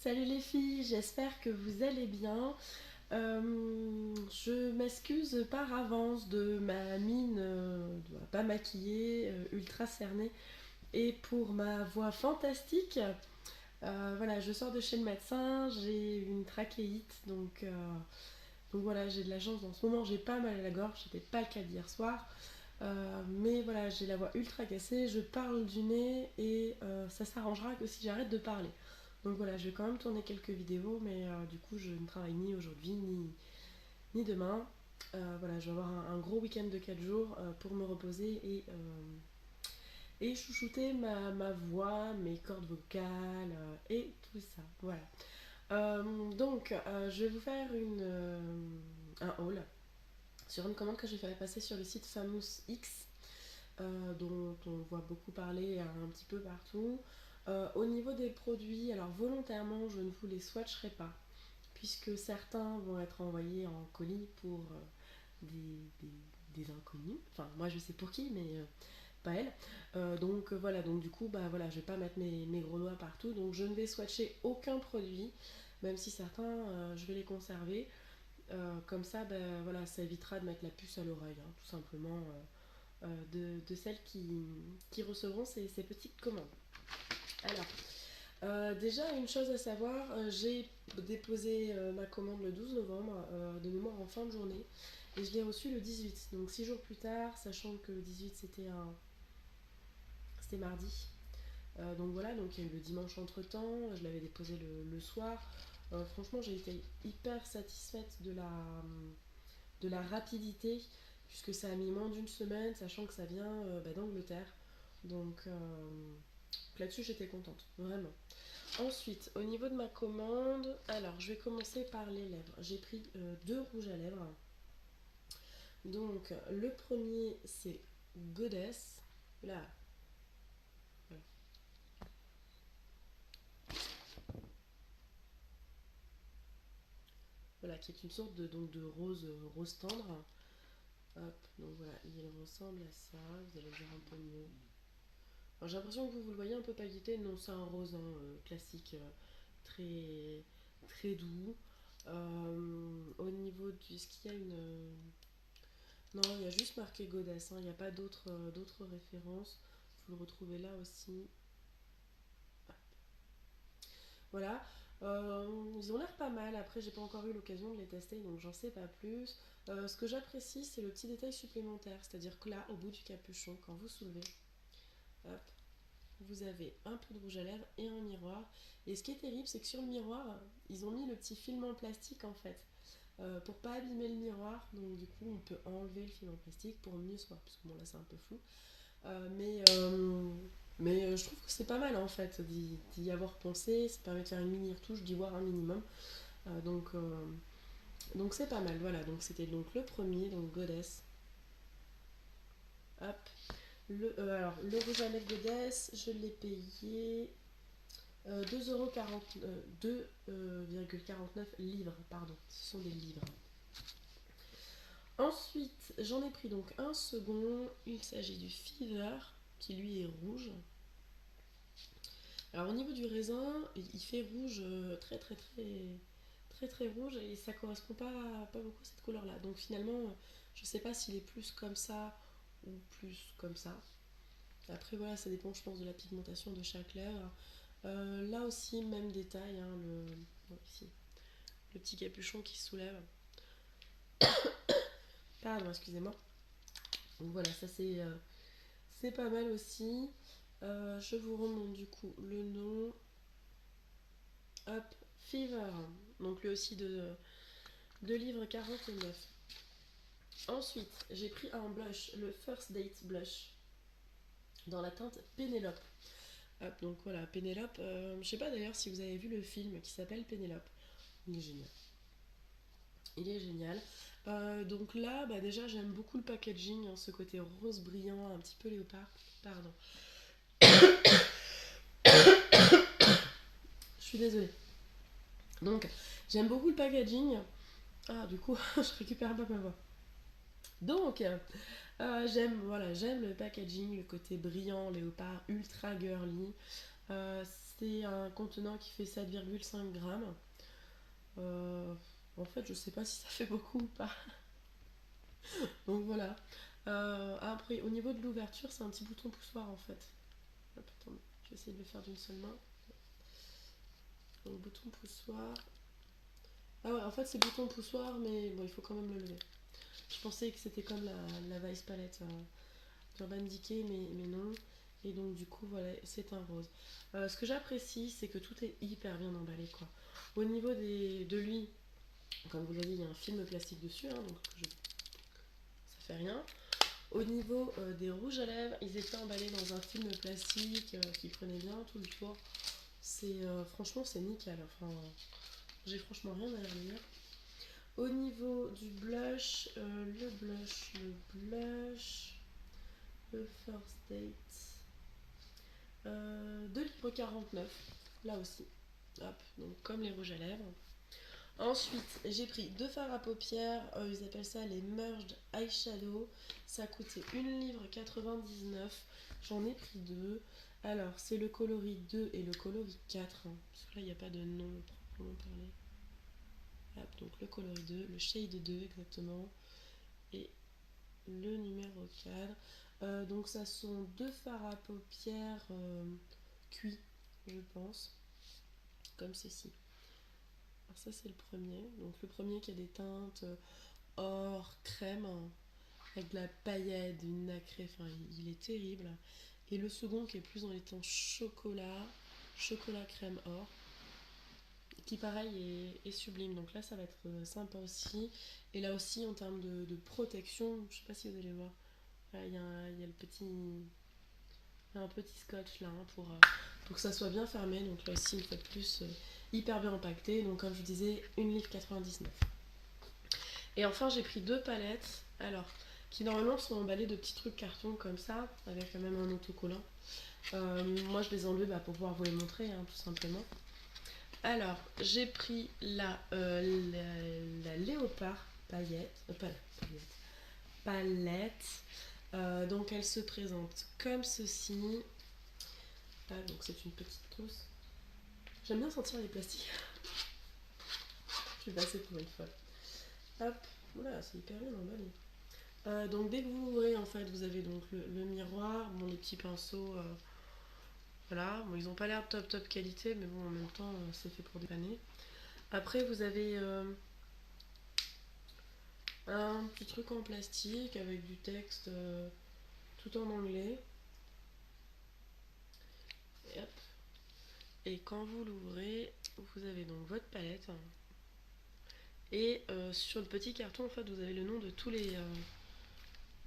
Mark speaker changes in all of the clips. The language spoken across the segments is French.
Speaker 1: Salut les filles, j'espère que vous allez bien. Je m'excuse par avance de ma mine pas maquillée, ultra cernée, et pour ma voix fantastique. Voilà, je sors de chez le médecin, j'ai une trachéite, donc voilà, j'ai de la chance en ce moment, j'ai pas mal à la gorge, c'était pas le cas d'hier soir. Mais voilà, j'ai la voix ultra cassée, je parle du nez et ça s'arrangera que si j'arrête de parler. Donc voilà, je vais quand même tourner quelques vidéos, mais du coup, je ne travaille ni aujourd'hui ni demain. Voilà, je vais avoir un gros week-end de 4 jours pour me reposer et chouchouter ma voix, mes cordes vocales et tout ça. Voilà. Je vais vous faire un haul sur une commande que j'ai fait passer sur le site Famous X, dont on voit beaucoup parler un petit peu partout. Au niveau des produits, alors volontairement, je ne vous les swatcherai pas, puisque certains vont être envoyés en colis pour des inconnus. Enfin, moi je sais pour qui, mais pas elle. Voilà, donc du coup, bah voilà, je vais pas mettre mes gros doigts partout, donc je ne vais swatcher aucun produit, même si certains, je vais les conserver. Comme ça, bah, voilà, ça évitera de mettre la puce à l'oreille, hein, tout simplement. De celles qui recevront ces petites commandes. Alors, déjà, une chose à savoir, j'ai déposé ma commande le 12 novembre, de mémoire en fin de journée, et je l'ai reçue le 18, donc 6 jours plus tard, sachant que le 18 c'était mardi. Donc voilà, donc il y a eu le dimanche entre temps, je l'avais déposé le soir. Franchement, j'ai été hyper satisfaite de la rapidité, puisque ça a mis moins d'une semaine, sachant que ça vient d'Angleterre. Donc là-dessus, j'étais contente, vraiment. Ensuite, au niveau de ma commande, alors je vais commencer par les lèvres. J'ai pris deux rouges à lèvres. Donc le premier, c'est Goddess. Là, voilà, voilà, qui est une sorte de rose, rose tendre. Hop, donc voilà, il ressemble à ça. Vous allez voir un peu mieux. Alors j'ai l'impression que vous le voyez un peu pailleté. Non, c'est un rose hein, classique, très, très doux. Au niveau du. Est-ce qu'il y a une. Non, il y a juste marqué Goddess, hein, il n'y a pas d'autres références. Vous le retrouvez là aussi. Voilà. Ils ont l'air pas mal. Après, j'ai pas encore eu l'occasion de les tester, donc j'en sais pas plus. Ce que j'apprécie, c'est le petit détail supplémentaire. C'est-à-dire que là, au bout du capuchon, quand vous soulevez, hop, vous avez un peu de rouge à lèvres et un miroir. Et ce qui est terrible, c'est que sur le miroir, ils ont mis le petit film en plastique en fait. Pour pas abîmer le miroir, donc du coup on peut enlever le film en plastique pour mieux se voir, parce que bon là c'est un peu flou. Mais je trouve que c'est pas mal en fait d'y avoir pensé, ça permet de faire une mini retouche, d'y voir un minimum. Euh, donc euh, donc c'est pas mal, voilà, donc c'était donc le premier, donc Goddess. Hop. Alors le rouge à lèvres Goddess, je l'ai payé 2,40 2,49 livres, pardon, ce sont des livres. Ensuite, j'en ai pris donc un second, il s'agit du Fever, qui lui est rouge. Alors au niveau du raisin, il fait rouge très très très très très rouge et ça correspond pas beaucoup à cette couleur là. Donc finalement, je sais pas s'il est plus comme ça ou plus comme ça. Après voilà, ça dépend je pense de la pigmentation de chaque lèvre. Là aussi, même détail, hein, ici, le petit capuchon qui se soulève. Pardon, excusez-moi. Donc voilà, ça c'est pas mal aussi. Je vous remonte du coup le nom. Hop, Fever. Donc lui aussi de livre 49. Ensuite, j'ai pris un blush, le First Date Blush, dans la teinte Pénélope. Hop, donc voilà, Pénélope. Je sais pas d'ailleurs si vous avez vu le film qui s'appelle Pénélope. Il est génial. Il est génial. Donc là, bah déjà, j'aime beaucoup le packaging, hein, ce côté rose brillant, un petit peu léopard. Pardon. Je suis désolée. Donc, j'aime beaucoup le packaging. Ah, du coup, je récupère pas ma voix. Donc, j'aime voilà, j'aime le packaging, le côté brillant, léopard, ultra girly. c'est un contenant qui fait 7,5 grammes. En fait, je sais pas si ça fait beaucoup ou pas. Donc voilà. Après, au niveau de l'ouverture, c'est un petit bouton poussoir en fait. Hop, attendez, je vais essayer de le faire d'une seule main. Donc bouton poussoir. Ah ouais, en fait c'est bouton poussoir, mais bon, il faut quand même le lever. Je pensais que c'était comme la Vice Palette d'Urban Decay, mais non. Et donc du coup, voilà, c'est un rose. Ce que j'apprécie, c'est que tout est hyper bien emballé, quoi. Au niveau de lui, comme vous l'avez dit, il y a un film plastique dessus, hein, donc ça fait rien. Au niveau des rouges à lèvres, ils étaient emballés dans un film plastique qui prenait bien tout le tour. Franchement, c'est nickel. Enfin, j'ai franchement rien à dire. Au niveau du blush, le First Date, 2,49 livres, là aussi. Hop, donc comme les rouges à lèvres. Ensuite, j'ai pris deux fards à paupières, ils appellent ça les Merged Eyeshadow. Ça coûtait 1,99 livre. J'en ai pris deux. Alors, c'est le coloris 2 et le coloris 4. Hein, parce que là, il n'y a pas de nom proprement parlé. Hop, donc le coloris 2, le shade 2 exactement. Et le numéro 4. Donc, ça sont deux fards à paupières cuits, je pense. Comme ceci. Alors ça c'est le premier. Donc le premier qui a des teintes or, crème, avec de la paillette, une nacrée, enfin il est terrible. Et le second qui est plus dans les teintes chocolat crème or, qui pareil est sublime. Donc là ça va être sympa aussi. Et là aussi en termes de protection, je sais pas si vous allez voir, il y a le petit... Il y a un petit scotch là pour que ça soit bien fermé. Donc là aussi une fois de plus hyper bien empaqueté. Donc comme je vous disais, 1,99 livre. Et enfin, j'ai pris deux palettes, alors, qui normalement sont emballées de petits trucs carton comme ça, avec même un autocollant. Moi, je les ai enlevés pour pouvoir vous les montrer, hein, tout simplement. Alors, j'ai pris la Léopard palette. Donc, elle se présente comme ceci. Ah, donc, c'est une petite trousse. J'aime bien sentir les plastiques. Je vais passer pour une folle. Hop, voilà, c'est hyper bien emballé. Donc dès que vous ouvrez, en fait, vous avez donc le miroir, bon, les petits pinceaux, voilà. Bon, ils n'ont pas l'air top qualité, mais bon, en même temps, c'est fait pour dépanner. Après, vous avez un petit truc en plastique avec du texte tout en anglais. Et hop. Et quand vous l'ouvrez, vous avez donc votre palette. Et sur le petit carton, en fait, vous avez le nom de tous les...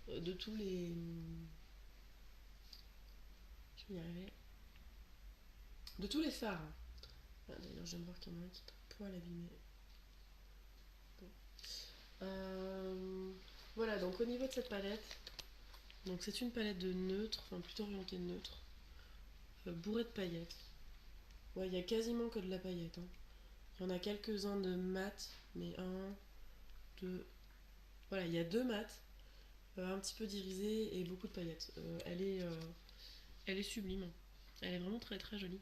Speaker 1: Je vais y arriver. De tous les fards. Ah, d'ailleurs, je viens de voir qu'il y en a un qui est un poil abîmé. Bon. Voilà, donc au niveau de cette palette, donc c'est une palette de neutre, enfin plutôt orientée neutre, bourrée de paillettes. Ouais, il y a quasiment que de la paillette. Hein. Il y en a quelques-uns de mat, mais un, deux. Voilà, il y a deux mats, un petit peu d'irisé et beaucoup de paillettes. Elle est sublime. Elle est vraiment très jolie.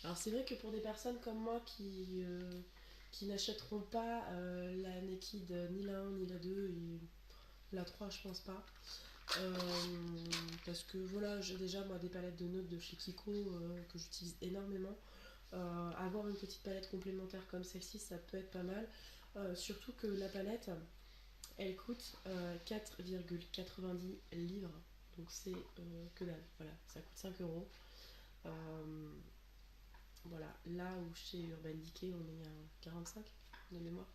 Speaker 1: Alors c'est vrai que pour des personnes comme moi qui n'achèteront pas la Naked ni la 1 ni la 2 et la 3 je pense pas. Parce que voilà, j'ai déjà moi des palettes de notes de chez Kiko que j'utilise énormément. Avoir une petite palette complémentaire comme celle-ci, ça peut être pas mal. Surtout que la palette, elle coûte 4,90 livres. Donc c'est que dalle. Voilà, ça coûte 5 euros. Voilà, là où chez Urban Decay on est à 45 de mémoire.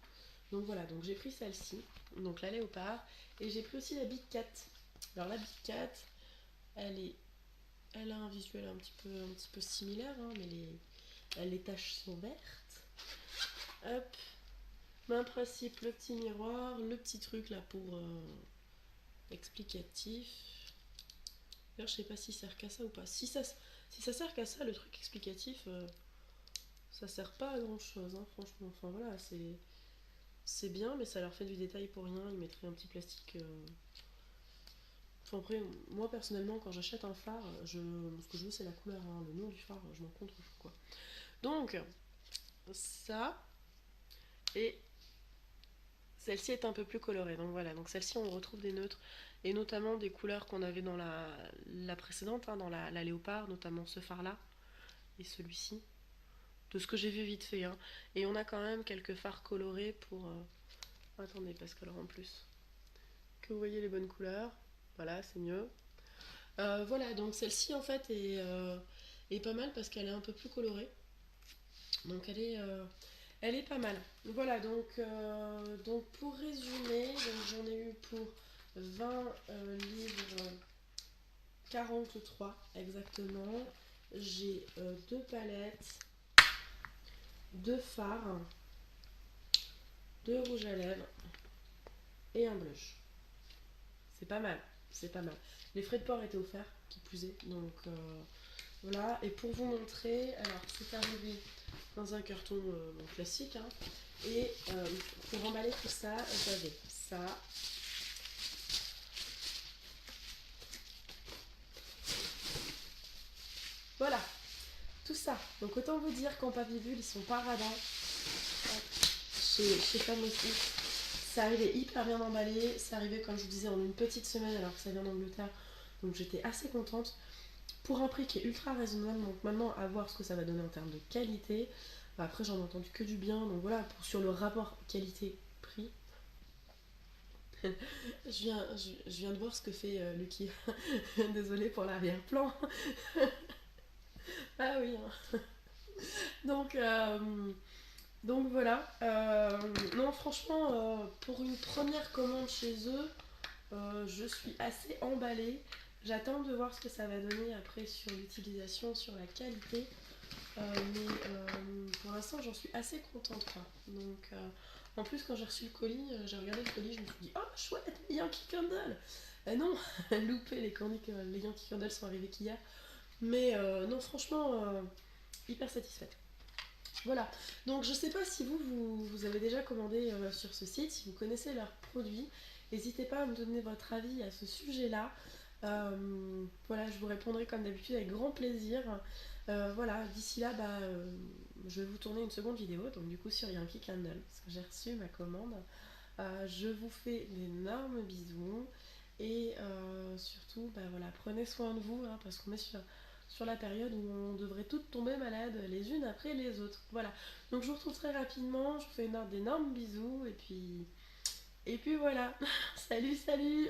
Speaker 1: Donc voilà, donc j'ai pris celle-ci, donc la Léopard, et j'ai pris aussi la Big Cat. Alors la Big Cat, elle a un visuel un petit peu similaire, hein, mais les taches sont vertes. Hop, même principe, le petit miroir, le petit truc là pour explicatif. D'ailleurs, je sais pas si ça sert qu'à ça ou pas. Si ça sert qu'à ça, le truc explicatif, ça sert pas à grand chose, hein, franchement. Enfin voilà, c'est bien, mais ça leur fait du détail pour rien. Ils mettraient un petit plastique Enfin, après, moi personnellement, quand j'achète un phare, ce que je veux c'est la couleur, hein. Le nom du phare, je m'en contre quoi. Donc, ça, et celle-ci est un peu plus colorée. Donc voilà, donc celle-ci on retrouve des neutres, et notamment des couleurs qu'on avait dans la précédente, hein, dans la léopard, notamment ce phare-là, et celui-ci, de ce que j'ai vu vite fait. Hein. Et on a quand même quelques fards colorés pour... Attendez, parce que alors en plus, que vous voyez les bonnes couleurs, voilà, c'est mieux. Voilà, donc celle-ci en fait est pas mal parce qu'elle est un peu plus colorée. Donc elle est pas mal. Voilà, donc pour résumer, donc j'en ai eu pour 20 livres 43 exactement. J'ai deux palettes, deux fards, deux rouges à lèvres et un blush. C'est pas mal, c'est pas mal. Les frais de port étaient offerts, qui plus est, donc voilà. Et pour vous montrer, alors c'est arrivé dans un carton classique, hein, et pour emballer tout ça, j'avais ça, voilà, tout ça. Donc autant vous dire qu'en Papy Bulle, ils sont pas radins chez Famoussy. Ça arrivait hyper bien emballé, ça arrivait comme je vous disais en une petite semaine alors que ça vient d'Angleterre, donc j'étais assez contente. Pour un prix qui est ultra raisonnable, donc maintenant à voir ce que ça va donner en termes de qualité. Après j'en ai entendu que du bien, donc voilà, sur le rapport qualité-prix, je viens de voir ce que fait Lucky. Désolée pour l'arrière-plan. Ah oui. Hein. Donc, euh, donc voilà. Non, franchement, pour une première commande chez eux, je suis assez emballée. J'attends de voir ce que ça va donner après sur l'utilisation, sur la qualité. Mais pour l'instant, j'en suis assez contente. Quoi. Donc, en plus, quand j'ai reçu le colis, j'ai regardé le colis, je me suis dit, oh chouette, les Yankee Candle. Non, loupé, les Yankee Candle sont arrivés qu'hier. Mais non, franchement, hyper satisfaite. Voilà. Donc, je sais pas si vous avez déjà commandé sur ce site, si vous connaissez leurs produits. N'hésitez pas à me donner votre avis à ce sujet-là. Voilà, je vous répondrai comme d'habitude avec grand plaisir. Voilà, d'ici là, je vais vous tourner une seconde vidéo, donc du coup sur Yankee Candle, parce que j'ai reçu ma commande. Je vous fais d'énormes bisous et surtout, voilà, prenez soin de vous, hein, parce qu'on est sur la période où on devrait toutes tomber malades les unes après les autres. Voilà, donc je vous retrouve très rapidement, je vous fais d'énormes bisous et puis voilà, salut, salut!